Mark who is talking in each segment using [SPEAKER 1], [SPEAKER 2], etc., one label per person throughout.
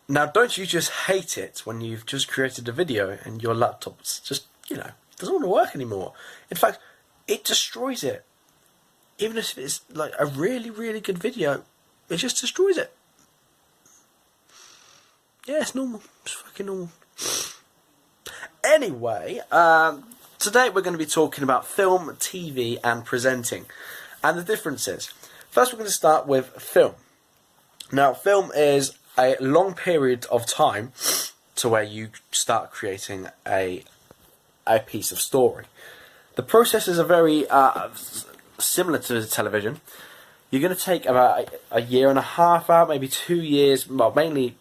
[SPEAKER 1] Now, don't you just hate it when you've just created a video and your laptop's just, doesn't want to work anymore? In fact, it destroys it. Even if it's like a really, really good video, it just destroys it. Yeah, it's normal. It's fucking normal. Anyway, today we're going to be talking about film, TV, and presenting, and the differences. First, we're going to start with film. Now, film is a long period of time to where you start creating a piece of story. The processes are very similar to television. You're going to take about a year and a half out, maybe 2 years, well, mainly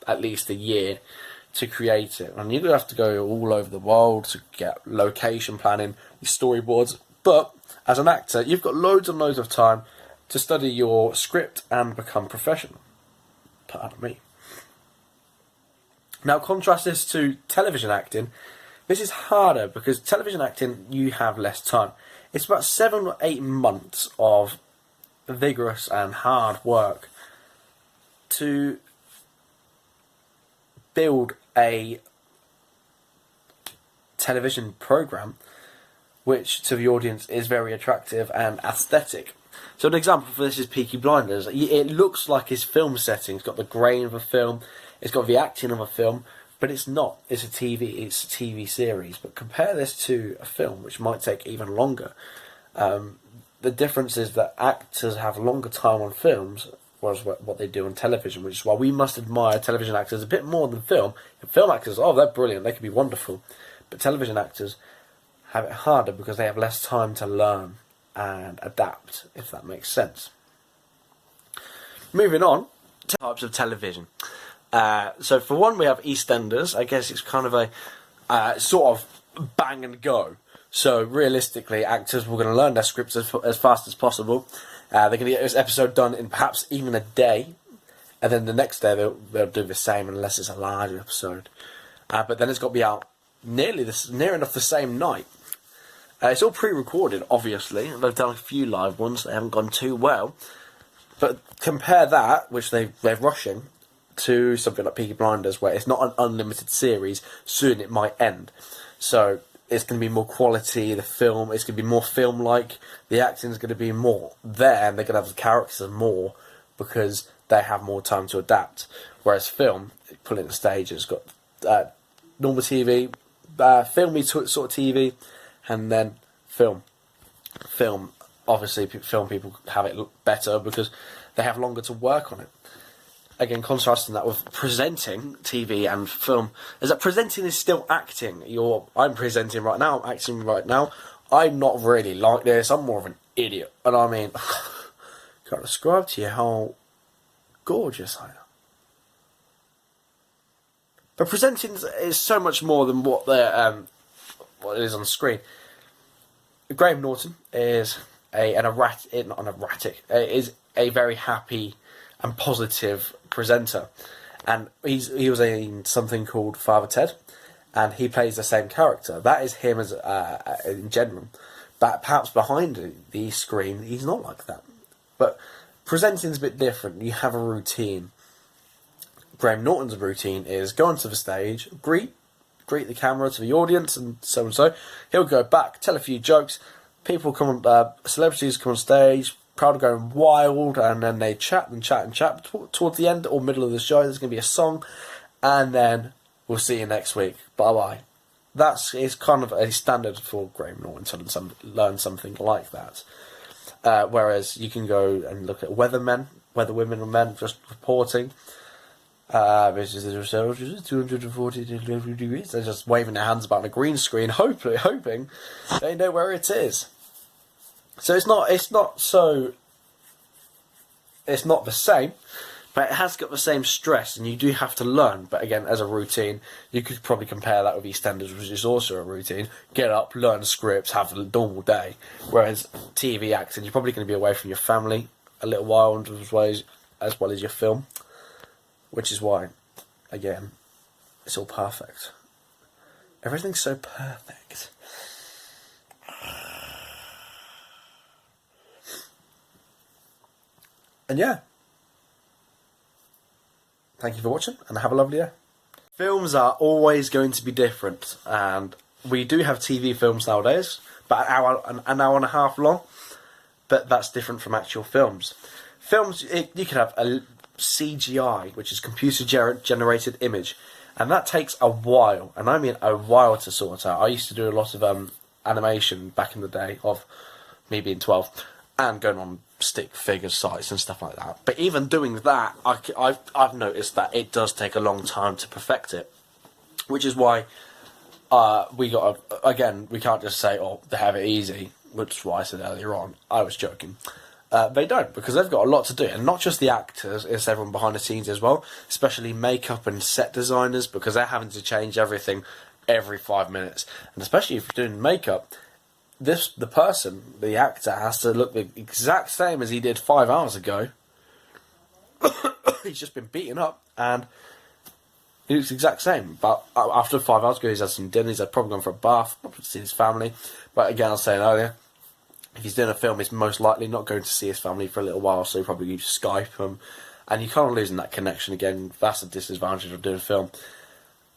[SPEAKER 1] at least a year to create it. And you're going to have to go all over the world to get location planning, storyboards. But as an actor, you've got loads and loads of time to study your script and become professional. Pardon me. Now, contrast this to television acting. This is harder because television acting, you have less time. It's about 7 or 8 months of vigorous and hard work to build a television program which to the audience is very attractive and aesthetic. So an example for this is Peaky Blinders. It looks like it's film setting. It's got the grain of a film, it's got the acting of a film, but it's not. It's a TV series. But compare this to a film, which might take even longer. The difference is that actors have longer time on films, whereas what they do on television, which is why we must admire television actors a bit more than film. And film actors, they're brilliant, they can be wonderful. But television actors have it harder because they have less time to learn and adapt, if that makes sense. Moving on to types of television. So for one, we have EastEnders. I guess it's kind of a sort of bang and go. So realistically, actors were going to learn their scripts as fast as possible. They're going to get this episode done in perhaps even a day, and then the next day they'll do the same unless it's a large episode. But then it's got to be out near enough the same night. It's all pre-recorded, obviously. They've done a few live ones. They haven't gone too well. But compare that, which they're rushing, to something like Peaky Blinders, where it's not an unlimited series. Soon it might end. So it's going to be more quality. The film, it's going to be more film-like. The acting is going to be more there, and they're going to have the characters more because they have more time to adapt. Whereas film, pulling the stage, it's got normal TV, filmy sort of TV, and then film. Film, obviously, film people have it look better because they have longer to work on it. Again, contrasting that with presenting TV and film, is that presenting is still acting. I'm presenting right now, I'm acting right now. I'm not really like this, I'm more of an idiot. And I mean, can't describe to you how gorgeous I am. But presenting is so much more than what it is on screen. Graham Norton is is a very happy and positive presenter, and he was in something called Father Ted, and he plays the same character. That is him as in general, but perhaps behind the screen he's not like that. But presenting's a bit different. You have a routine. Graham Norton's routine is go onto the stage, greet the camera to the audience, and so and so. He'll go back, tell a few jokes. People come on, celebrities come on stage, crowd are going wild, and then they chat and chat and chat. Towards the end or middle of the show, there's going to be a song, and then we'll see you next week. Bye bye. It's kind of a standard for Graham Norton to learn something like that. Whereas you can go and look at weathermen, whether women or men, just reporting. This is the result, 240 degrees. They're just waving their hands about on a green screen, hoping they know where it is. So it's not the same, but it has got the same stress, and you do have to learn. But again, as a routine, you could probably compare that with EastEnders, which is also a routine. Get up, learn scripts, have a normal day. Whereas TV acting, you're probably going to be away from your family a little while, as well as your film. Which is why, again, it's all perfect. Everything's so perfect. And yeah. thank you for watching, and have a lovely day. Films are always going to be different, and we do have TV films nowadays, about an hour and a half long, but that's different from actual films. Films, you can have a CGI, which is computer-generated image, and that takes a while, and I mean a while to sort out. I used to do a lot of animation back in the day of me being 12, and going on stick figure sites and stuff like that. But even doing that, I've noticed that it does take a long time to perfect it, which is why we can't just say, oh, they have it easy, which is what I said earlier on. I was joking. They don't, because they've got a lot to do, and not just the actors, it's everyone behind the scenes as well, especially makeup and set designers, because they're having to change everything every 5 minutes. And especially if you're doing makeup, the actor has to look the exact same as he did 5 hours ago. He's just been beaten up, and he looks the exact same. But after 5 hours ago, he's had some dinner, he's probably gone for a bath, probably to see his family. But again, I was saying earlier, if he's doing a film, he's most likely not going to see his family for a little while, so he probably use Skype them. And you're kind of losing that connection again. That's a disadvantage of doing a film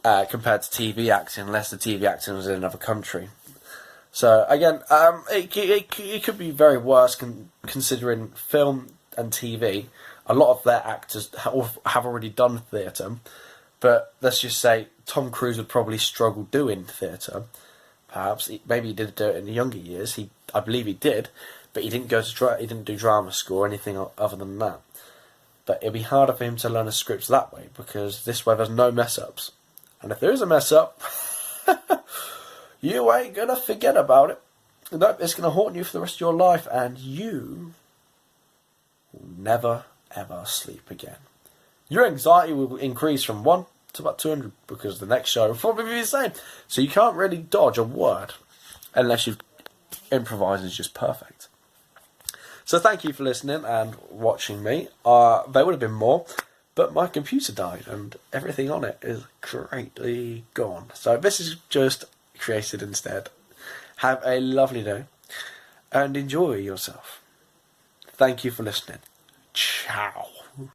[SPEAKER 1] compared to TV acting, unless the TV acting was in another country. So again, it could be very worse considering film and TV. A lot of their actors have already done theatre, but let's just say Tom Cruise would probably struggle doing theatre. Perhaps maybe he did do it in the younger years. I believe he did, but he didn't he didn't do drama school or anything other than that. But it'd be harder for him to learn a script that way, because this way there's no mess ups, and if there is a mess up, you ain't gonna forget about it. Nope, it's gonna haunt you for the rest of your life, and you will never ever sleep again. Your anxiety will increase from 1 to about 200, because the next show will probably be the same. So you can't really dodge a word unless you improvise is just perfect. So thank you for listening and watching me. There would have been more, but my computer died and everything on it is greatly gone. So this is just created instead. Have a lovely day and enjoy yourself. Thank you for listening. Ciao.